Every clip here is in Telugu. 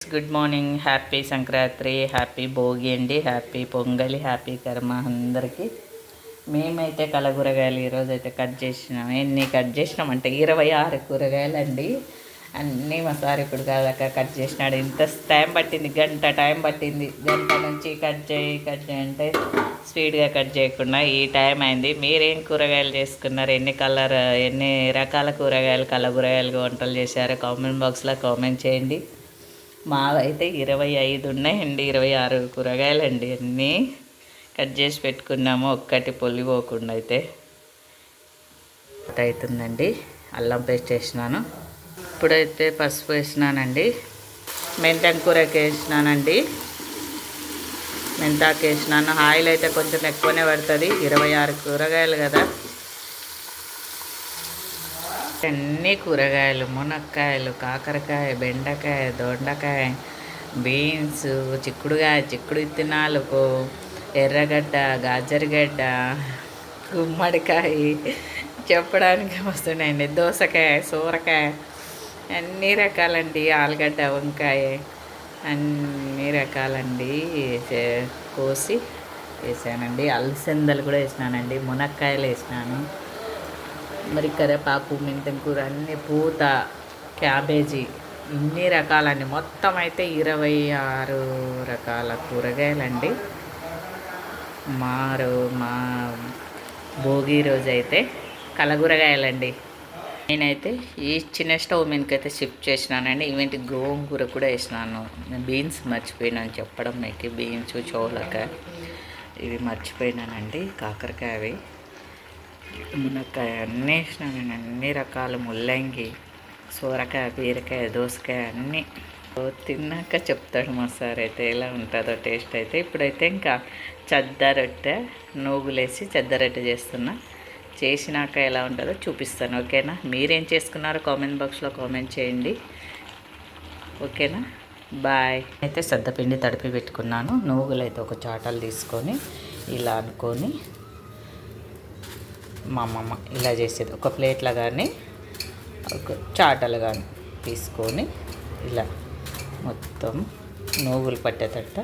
Good morning, happy Sankranti, happy Bhogi అండి, హ్యాపీ పొంగలి, హ్యాపీ కర్మ అందరికీ. మేమైతే కలగూరగాయలు ఈరోజు అయితే కట్ చేసినాం. ఎన్ని కట్ చేసినామంటే 26 కూరగాయలు అండి. అన్నీ మా సార్ ఇప్పుడు కాదాక కట్ చేసినాడు. ఇంత టైం పట్టింది, గంట టైం పట్టింది. గంట నుంచి కట్ చేయి అంటే స్పీడ్గా కట్ చేయకుండా ఈ టైం అయింది. మీరేం కూరగాయలు చేసుకున్నారు, ఎన్ని రకాల కూరగాయలు కలగూరగాయలు వంటలు చేశారో కామెంట్ బాక్స్లో కామెంట్ చేయండి. మావైతే 25 ఉన్నాయండి, 26 కూరగాయలండి. అన్నీ కట్ చేసి పెట్టుకున్నాము, ఒక్కటి పొల్లిపోకుండా. అయితే అవుతుందండి. అల్లం పేస్ట్ వేసినాను, ఇప్పుడైతే పసుపు వేసినానండి. మెంతం కూరకి వేసినానండి, మెంతాకు వేసినాను. ఆయిల్ అయితే కొంచెం ఎక్కువనే పడుతుంది, 26 కూరగాయలు కదా. అన్ని కూరగాయలు, మునక్కాయలు, కాకరకాయ, బెండకాయ, దొండకాయ, బీన్స్, చిక్కుడు విత్తనాలు, ఎర్రగడ్డ, గాజరగడ్డ, గుమ్మడికాయ చెప్పడానికి వస్తున్నాయండి. దోసకాయ, సోరకాయ, అన్ని రకాలండి. ఆలుగడ్డ, వంకాయ, అన్ని రకాలండి కోసి వేసానండి. అలసందలు కూడా వేసినానండి, మునక్కాయలు వేసినాను, మరి కరివేపాకు, మెంతం కూర, అన్ని పూత, క్యాబేజీ, ఇన్ని రకాలండి. మొత్తం అయితే 26 రకాల కూరగాయలండి. మా భోగి రోజు అయితే కలగూరగాయలండి. నేనైతే ఈ చిన్న స్టవ్ మీదకైతే షిఫ్ట్ చేసినానండి. ఇవేంటి గోంగూర కూడా వేసినాను. బీన్స్ మర్చిపోయినాను చెప్పడం మీకు. బీన్స్, చోలకాయ ఇవి మర్చిపోయినానండి. కాకరకాయ, అవి మునక్కాయ అన్నీ వేసినాను నేను. అన్ని రకాల ముల్లంగి, సోరకాయ, బీరకాయ, దోసకాయ అన్నీ తిన్నాక చెప్తాడు మా సార్ అయితే ఎలా ఉంటుందో టేస్ట్ అయితే. ఇప్పుడైతే ఇంకా రొట్టె నూగులేసి రొట్టె చేస్తున్నా. చేసినాక ఎలా ఉంటుందో చూపిస్తాను, ఓకేనా. మీరేం చేసుకున్నారో కామెంట్ బాక్స్లో కామెంట్ చేయండి, ఓకేనా. బాయ్. అయితే సద్దపిండి తడిపి పెట్టుకున్నాను. నూగులు అయితే ఒక చాటలు తీసుకొని ఇలా అనుకొని, మా అమ్మమ్మ ఇలా చేసేది. ఒక ప్లేట్లో కానీ ఒక చాటలు కానీ తీసుకొని ఇలా మొత్తం నూగులు పట్టేటట్ట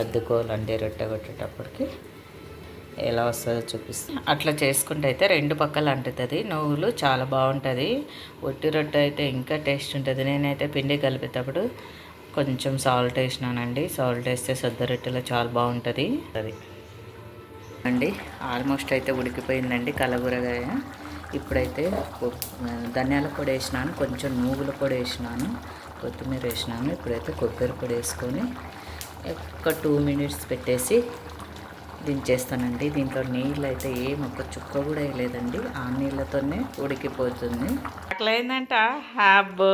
అద్దుకోవాలండి. రొట్టె కొట్టేటప్పటికి ఎలా వస్తుందో చూపిస్తాను. అట్లా చేసుకుంటే అయితే 2 పక్కల అంటుతుంది నువ్వులు, చాలా బాగుంటుంది. ఒట్టి రొట్టె అయితే ఇంకా టేస్ట్ ఉంటుంది. నేనైతే పిండి కలిపేటప్పుడు కొంచెం సాల్ట్ వేసినానండి. సాల్ట్ వేస్తే సద్ద రొట్టెలో చాలా బాగుంటుంది అది అండి. ఆల్మోస్ట్ అయితే ఉడికిపోయిందండి కలగూరగాయ. ఇప్పుడైతే ధనియాల పొడి వేసినాను, కొంచెం నువ్వుల పొడి వేసినాను, కొత్తిమీర వేసినాను. ఇప్పుడైతే కొబ్బరి పొడి వేసుకొని ఒక 2 మినిట్స్ పెట్టేసి దించేస్తానండి. దీంట్లో నీళ్ళు అయితే ఒక్క చుక్క కూడా వేయలేదండి, ఆ నీళ్ళతోనే ఉడికిపోతుంది. ఆకలైందంట. అబ్బో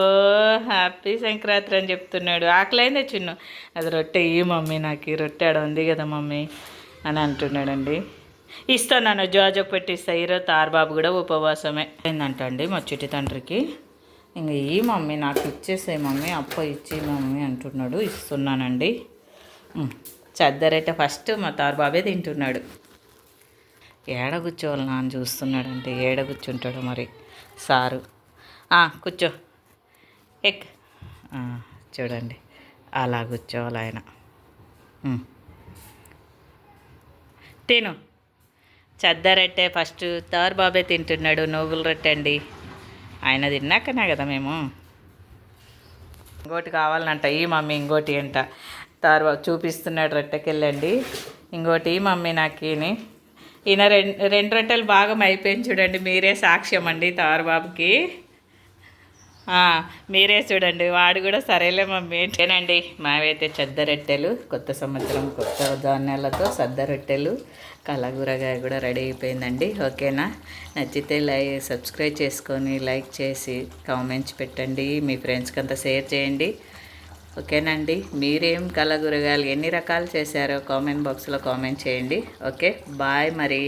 హ్యాపీ సంక్రాంతి అని చెప్తున్నాడు. ఆకలైందే చిన్ను. అది రొట్టె మమ్మీ, నాకు ఈ రొట్టె ఆడ ఉంది కదా మమ్మీ అని అంటున్నాడండి. ఇస్తాను, జోజకు పెట్టిస్తా. ఈరోజు తారబాబు కూడా ఉపవాసమే ఏందంట అండి మా చిట్టి తండ్రికి. ఇంక మమ్మీ నాకు ఇచ్చేసే మమ్మీ, అప్ప ఇచ్చి మమ్మీ అంటున్నాడు. ఇస్తున్నానండి. చద్దరైతే ఫస్ట్ మా తారబాబే తింటున్నాడు. ఏడ కూర్చోవాలి నాన్న చూస్తున్నాడంటే, ఏడ కూర్చుంటాడు మరి సారు. కూర్చో, చూడండి అలా కూర్చోవాలి ఆయన. తిను. రొట్టె ఫస్ట్ తారబాబే తింటున్నాడు. నువ్వుల రొట్టె అండి, ఆయన తిన్నాకనే కదా మేము. ఇంకోటి కావాలంట మమ్మీ, ఇంకోటి అంట. తారబాబు చూపిస్తున్నాడు రొట్టెకెళ్ళండి. ఇంకోటి మమ్మీ నాకు ఈయన రెండు రొట్టెలు బాగా అయిపోయింది చూడండి. మీరే సాక్ష్యం అండి తారబాబుకి. మీరే చూడండి, వాడు కూడా సరేలే మమ్మీ ఏంటేనండి. మావైతే రొట్టెలు, కొత్త సంవత్సరం కొత్త ధాన్యాలతో రొట్టెలు, కలగూరగాయ కూడా రెడీ అయిపోయిందండి, ఓకేనా. నచ్చితే సబ్స్క్రైబ్ చేసుకొని లైక్ చేసి కామెంట్స్ పెట్టండి. మీ ఫ్రెండ్స్కి అంతా షేర్ చేయండి, ఓకేనండి. మీరేం కలగూరగాయలు ఎన్ని రకాలు చేశారో కామెంట్ బాక్స్లో కామెంట్ చేయండి, ఓకే. బాయ్ మరి.